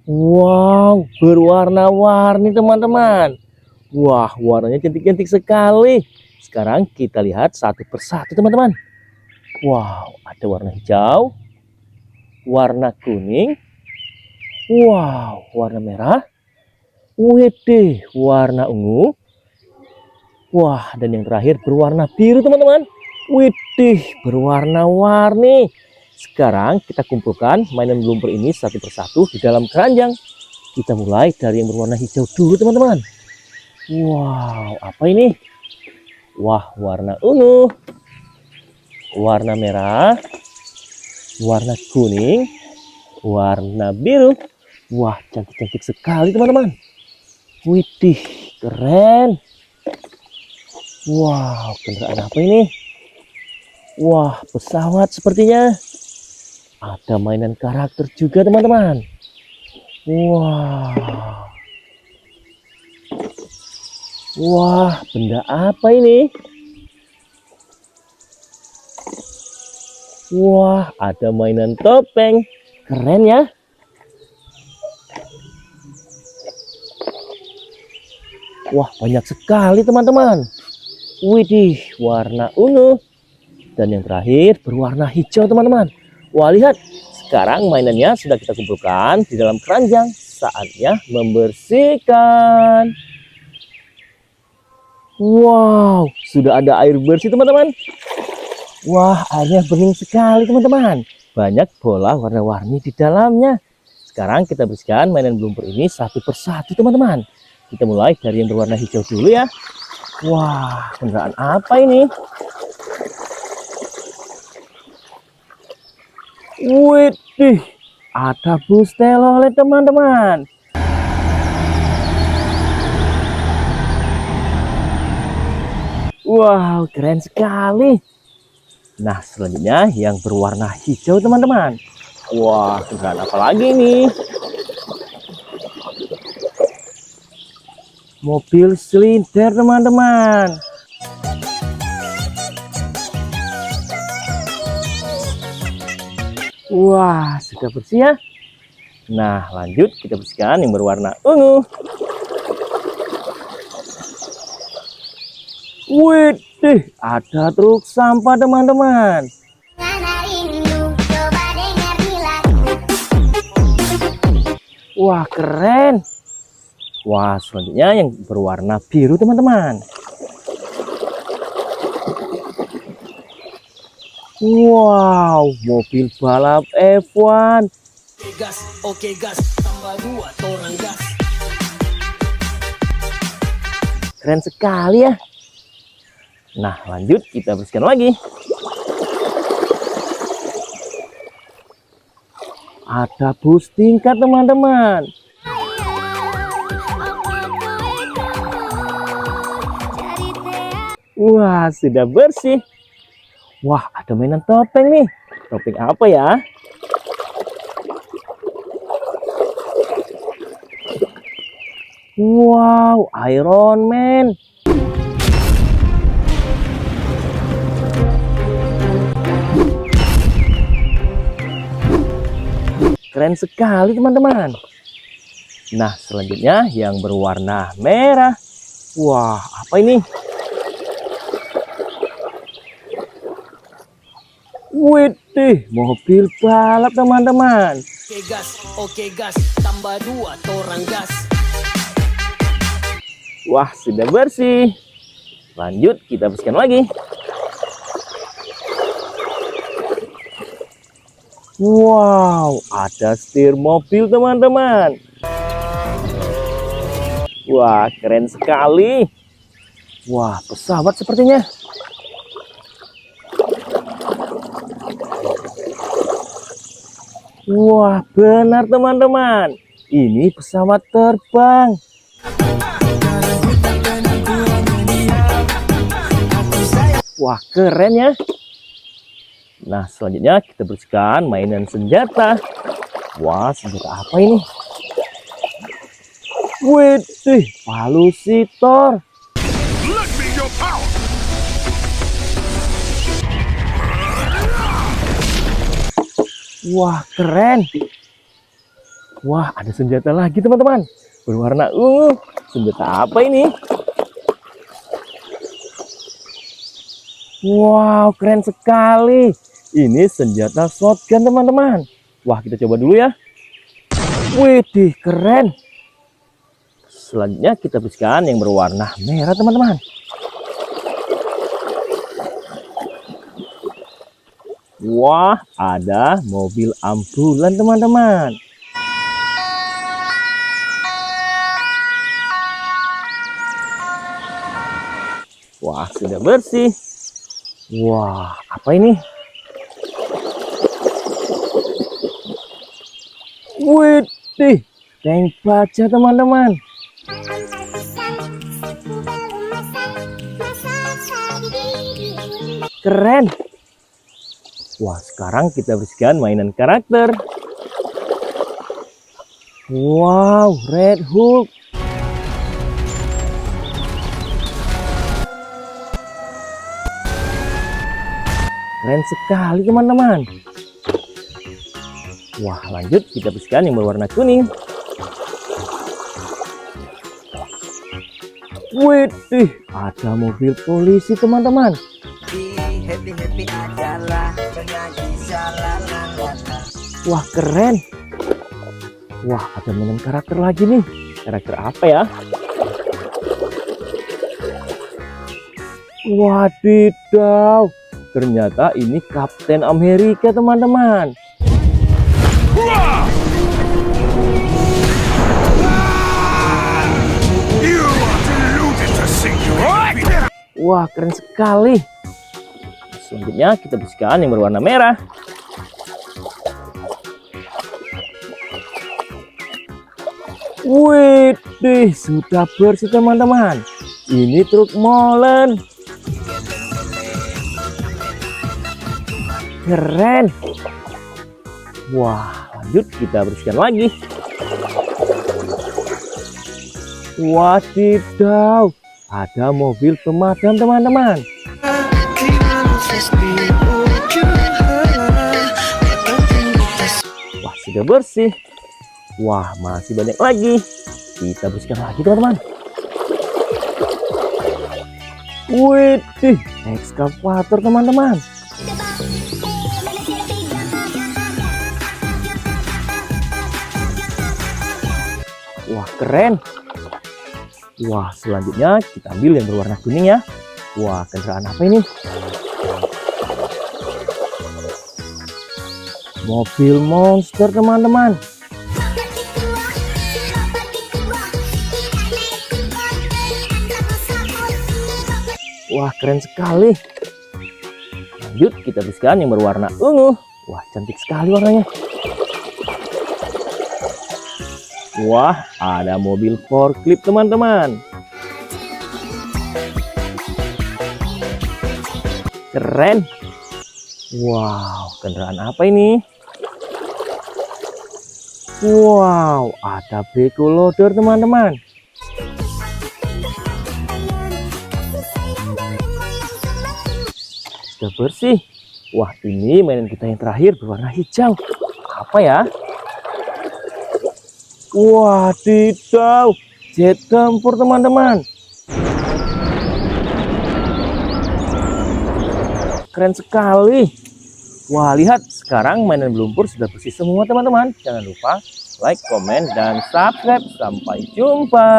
Wow, berwarna-warni teman-teman. Wah, warnanya cantik-cantik sekali. Sekarang kita lihat satu persatu teman-teman. Wow, ada warna hijau, warna kuning, wow, warna merah, widih, warna ungu, wah, dan yang terakhir berwarna biru teman-teman. Widih, berwarna-warni. Sekarang kita kumpulkan mainan lumpur ini satu persatu di dalam keranjang. Kita mulai dari yang berwarna hijau dulu teman-teman. Wow, apa ini? Wah, warna ungu, warna merah, warna kuning, warna biru. Wah, cantik-cantik sekali teman-teman. Widih, keren. Wow, kendaraan apa ini? Wah, pesawat sepertinya. Ada mainan karakter juga teman-teman. Wah. Wah, benda apa ini? Wah, ada mainan topeng. Keren ya. Wah, banyak sekali teman-teman. Widih, warna ungu. Dan yang terakhir berwarna hijau teman-teman. Wah, lihat. Sekarang mainannya sudah kita kumpulkan di dalam keranjang. Saatnya membersihkan. Wow, sudah ada air bersih teman-teman. Wah, airnya bening sekali teman-teman. Banyak bola warna-warni di dalamnya. Sekarang kita bersihkan mainan lumpur ini satu persatu teman-teman. Kita mulai dari yang berwarna hijau dulu ya. Wah, kendaraan apa ini? Widih, ada bus telolet teman-teman. Wow, keren sekali. Nah, selanjutnya yang berwarna hijau teman-teman. Wah, kendaraan apa lagi nih? Mobil silinder teman-teman. Wah, sudah bersih ya. Nah, lanjut kita bersihkan yang berwarna ungu. Widih, ada truk sampah teman-teman. Wah, keren. Wah, selanjutnya yang berwarna biru teman-teman. Wow, mobil balap F1. Gas, oke gas, tambah 2 torang gas. Keren sekali ya. Nah, lanjut kita bersihkan lagi. Ada bus tingkat teman-teman. Wah, sudah bersih. Wah, ada mainan topeng nih. Topeng apa ya? Wow, Iron Man. Keren sekali teman-teman. Nah, selanjutnya yang berwarna merah. Wah, apa ini? Widih, mobil balap teman-teman. Oke gas, tambah 2 torang gas. Wah, sudah bersih. Lanjut kita bersihkan lagi. Wow, ada setir mobil teman-teman. Wah, keren sekali. Wah, pesawat sepertinya. Wah, benar teman-teman. Ini pesawat terbang. Wah, keren ya. Nah, selanjutnya kita bersihkan mainan senjata. Wah, senjata apa ini? Widih, valusitor. Wah, keren. Wah, ada senjata lagi teman-teman. Berwarna ungu. Senjata apa ini? Wow, keren sekali. Ini senjata shotgun teman-teman. Wah, kita coba dulu ya. Widih, keren. Selanjutnya kita bersihkan yang berwarna merah teman-teman. Wah, ada mobil ambulan teman-teman. Wah, sudah bersih. Wah, apa ini? Widih, tank baja teman-teman. Keren. Wah, sekarang kita bersihkan mainan karakter. Wow, Red Hulk. Keren sekali teman-teman. Wah, lanjut kita bersihkan yang berwarna kuning. Widih, ada mobil polisi teman-teman. Wah, keren. Wah, ada mainan karakter lagi nih. Karakter apa ya? Wadidaw, ternyata ini Kapten Amerika teman-teman. Wah, keren sekali. Selanjutnya kita bersihkan yang berwarna merah. Widih, sudah bersih teman-teman. Ini truk molen. Keren. Wah, lanjut kita bersihkan lagi. Wadidaw, ada mobil pemadam teman-teman. Wah, sudah bersih. Wah, masih banyak lagi. Kita bersihkan lagi teman-teman. Widih, ekskavator teman-teman. Wah, keren. Wah, selanjutnya kita ambil yang berwarna kuning ya. Wah, kendaraan apa ini? Mobil monster teman-teman. Wah, keren sekali. Lanjut kita bersihkan yang berwarna ungu. Wah, cantik sekali warnanya. Wah, ada mobil forklift teman-teman. Keren. Wow, kendaraan apa ini? Wow, ada beko loader teman-teman. Sudah bersih. Wah, ini mainan kita yang terakhir berwarna hijau. Apa ya? Wadidaw, jet tempur teman-teman. Keren sekali. Wah, lihat, sekarang mainan lumpur sudah bersih semua teman-teman. Jangan lupa like, komen, dan subscribe. Sampai jumpa.